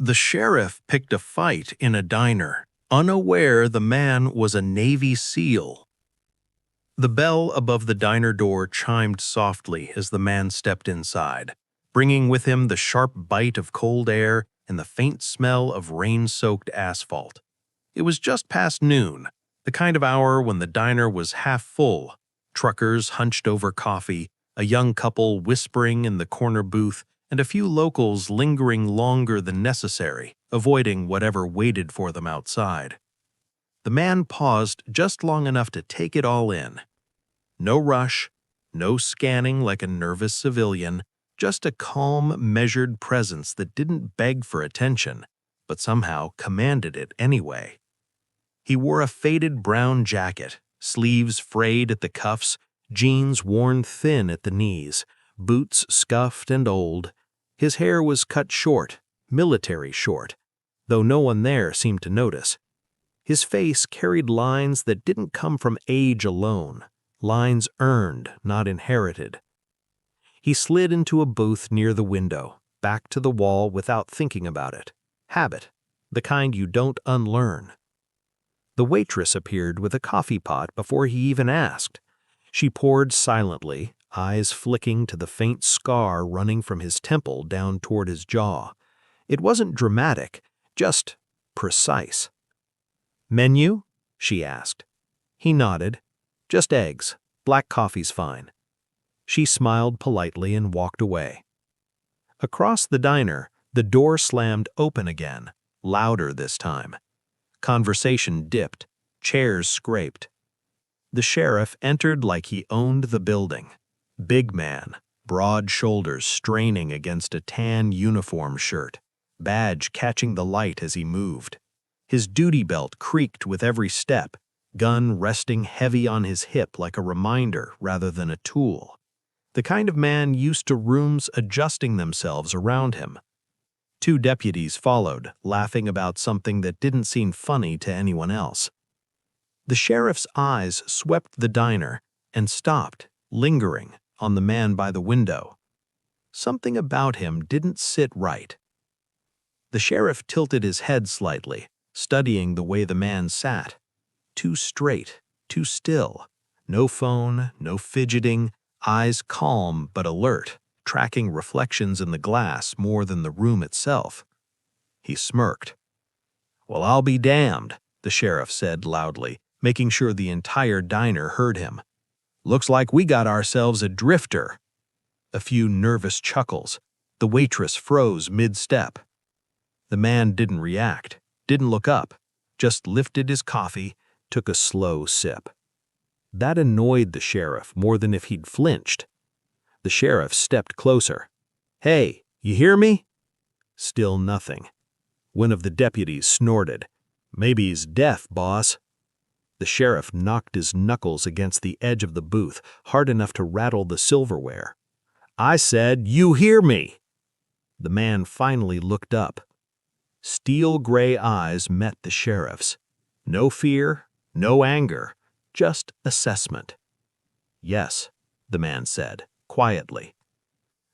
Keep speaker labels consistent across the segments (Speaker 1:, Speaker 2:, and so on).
Speaker 1: The sheriff picked a fight in a diner, unaware the man was a Navy SEAL. The bell above the diner door chimed softly as the man stepped inside, bringing with him the sharp bite of cold air and the faint smell of rain-soaked asphalt. It was just past noon, the kind of hour when the diner was half full, truckers hunched over coffee, a young couple whispering in the corner booth, and a few locals lingering longer than necessary, avoiding whatever waited for them outside. The man paused just long enough to take it all in. No rush, no scanning like a nervous civilian, just a calm, measured presence that didn't beg for attention, but somehow commanded it anyway. He wore a faded brown jacket, sleeves frayed at the cuffs, jeans worn thin at the knees, boots scuffed and old. His hair was cut short, military short, though no one there seemed to notice. His face carried lines that didn't come from age alone, lines earned, not inherited. He slid into a booth near the window, back to the wall without thinking about it. Habit, the kind you don't unlearn. The waitress appeared with a coffee pot before he even asked. She poured silently, eyes flicking to the faint scar running from his temple down toward his jaw. It wasn't dramatic, just precise. "Menu?" she asked. He nodded. "Just eggs. Black coffee's fine." She smiled politely and walked away. Across the diner, the door slammed open again, louder this time. Conversation dipped, chairs scraped. The sheriff entered like he owned the building. Big man, broad shoulders straining against a tan uniform shirt, badge catching the light as he moved. His duty belt creaked with every step, gun resting heavy on his hip like a reminder rather than a tool. The kind of man used to rooms adjusting themselves around him. Two deputies followed, laughing about something that didn't seem funny to anyone else. The sheriff's eyes swept the diner and stopped, lingering, on the man by the window. Something about him didn't sit right. The sheriff tilted his head slightly, studying the way the man sat. Too straight, too still. No phone, no fidgeting, eyes calm but alert, tracking reflections in the glass more than the room itself. He smirked. "Well, I'll be damned," the sheriff said loudly, making sure the entire diner heard him. "Looks like we got ourselves a drifter." A few nervous chuckles. The waitress froze mid-step. The man didn't react, didn't look up, just lifted his coffee, took a slow sip. That annoyed the sheriff more than if he'd flinched. The sheriff stepped closer. "Hey, you hear me?" Still nothing. One of the deputies snorted. "Maybe he's deaf, boss." The sheriff knocked his knuckles against the edge of the booth, hard enough to rattle the silverware. "I said, you hear me!" The man finally looked up. Steel gray eyes met the sheriff's. No fear, no anger, just assessment. "Yes," the man said, quietly.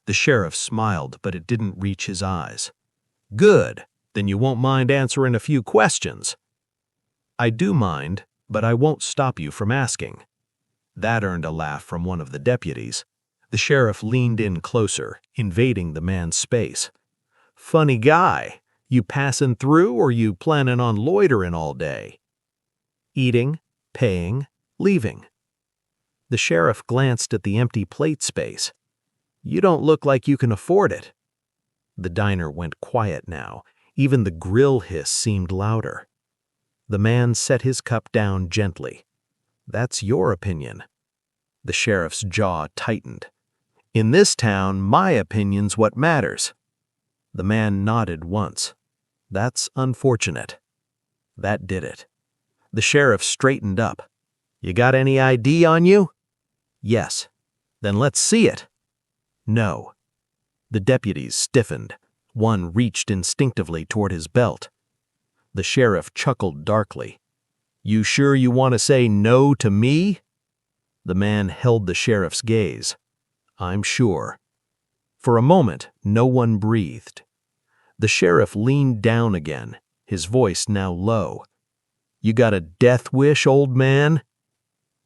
Speaker 1: The sheriff smiled, but it didn't reach his eyes. "Good, then you won't mind answering a few questions." "I do mind, but I won't stop you from asking." That earned a laugh from one of the deputies. The sheriff leaned in closer, invading the man's space. "Funny guy. You passing through or you planning on loitering all day?" "Eating, paying, leaving." The sheriff glanced at the empty plate space. "You don't look like you can afford it." The diner went quiet now. Even the grill hiss seemed louder. The man set his cup down gently. "That's your opinion." The sheriff's jaw tightened. "In this town, my opinion's what matters." The man nodded once. "That's unfortunate." That did it. The sheriff straightened up. "You got any ID on you?" "Yes." "Then let's see it." "No." The deputies stiffened. One reached instinctively toward his belt. The sheriff chuckled darkly. "You sure you want to say no to me?" The man held the sheriff's gaze. "I'm sure." For a moment, no one breathed. The sheriff leaned down again, his voice now low. "You got a death wish, old man?"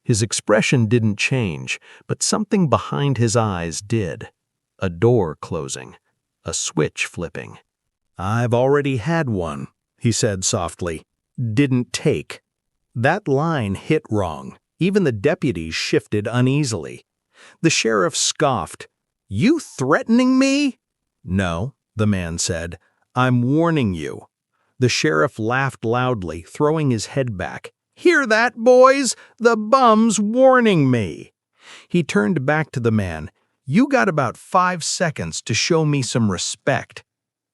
Speaker 1: His expression didn't change, but something behind his eyes did. A door closing, a switch flipping. "I've already had one," he said softly. "Didn't take." That line hit wrong. Even the deputies shifted uneasily. The sheriff scoffed. "You threatening me?" "No," the man said. "I'm warning you." The sheriff laughed loudly, throwing his head back. "Hear that, boys? The bum's warning me." He turned back to the man. "You got about 5 seconds to show me some respect."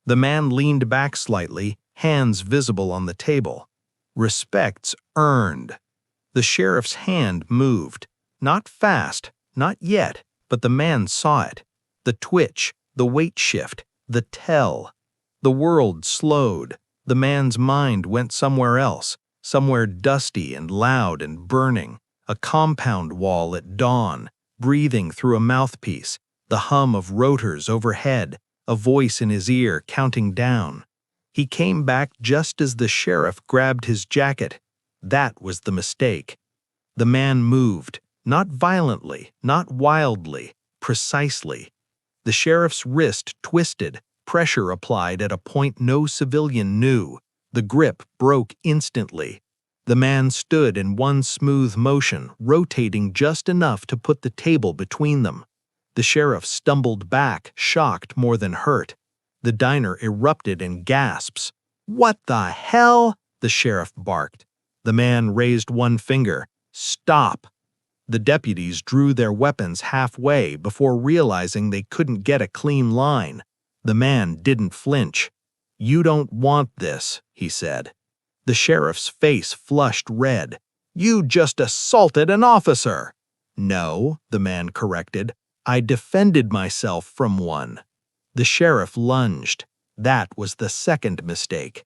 Speaker 1: The man leaned back slightly, hands visible on the table. "Respect's earned." The sheriff's hand moved. Not fast, not yet, but the man saw it. The twitch, the weight shift, the tell. The world slowed. The man's mind went somewhere else, somewhere dusty and loud and burning. A compound wall at dawn, breathing through a mouthpiece, the hum of rotors overhead, a voice in his ear counting down. He came back just as the sheriff grabbed his jacket. That was the mistake. The man moved, not violently, not wildly, precisely. The sheriff's wrist twisted, pressure applied at a point no civilian knew. The grip broke instantly. The man stood in one smooth motion, rotating just enough to put the table between them. The sheriff stumbled back, shocked more than hurt. The diner erupted in gasps. "What the hell?" the sheriff barked. The man raised one finger. "Stop!" The deputies drew their weapons halfway before realizing they couldn't get a clean line. The man didn't flinch. "You don't want this," he said. The sheriff's face flushed red. "You just assaulted an officer." "No," the man corrected. "I defended myself from one." The sheriff lunged. That was the second mistake.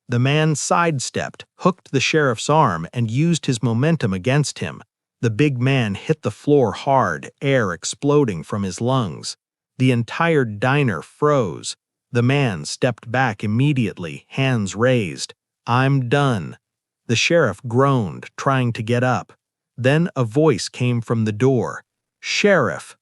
Speaker 1: The man sidestepped, hooked the sheriff's arm, and used his momentum against him. The big man hit the floor hard, air exploding from his lungs. The entire diner froze. The man stepped back immediately, hands raised. "I'm done." The sheriff groaned, trying to get up. Then a voice came from the door. "Sheriff!"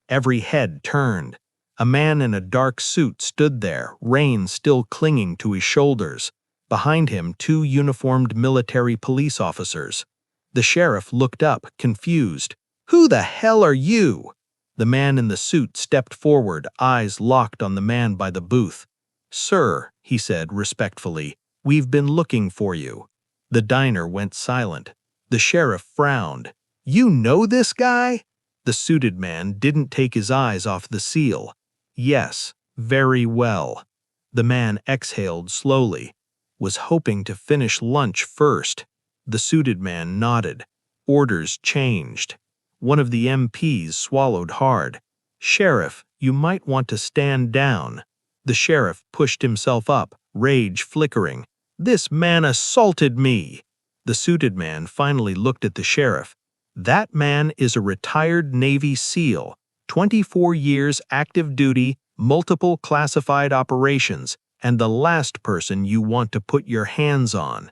Speaker 1: Every head turned. A man in a dark suit stood there, reins still clinging to his shoulders. Behind him, 2 uniformed military police officers. The sheriff looked up, confused. "Who the hell are you?" The man in the suit stepped forward, eyes locked on the man by the booth. "Sir," he said respectfully, "we've been looking for you." The diner went silent. The sheriff frowned. "You know this guy?" The suited man didn't take his eyes off the seal. "Yes, very well." The man exhaled slowly. "Was hoping to finish lunch first." The suited man nodded. Orders changed. One of the MPs swallowed hard. "Sheriff, you might want to stand down." The sheriff pushed himself up, rage flickering. "This man assaulted me." The suited man finally looked at the sheriff. "That man is a retired Navy SEAL, 24 years active duty, multiple classified operations, and the last person you want to put your hands on."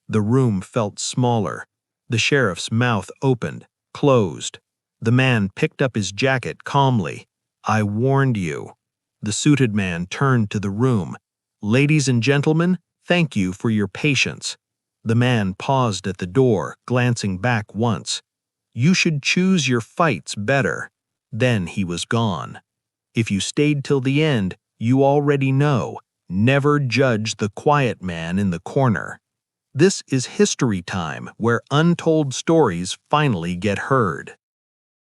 Speaker 1: The room felt smaller. The sheriff's mouth opened, closed. The man picked up his jacket calmly. "I warned you." The suited man turned to the room. "Ladies and gentlemen, thank you for your patience." The man paused at the door, glancing back once. "You should choose your fights better." Then he was gone. If you stayed till the end, you already know. Never judge the quiet man in the corner. This is History Time, where untold stories finally get heard.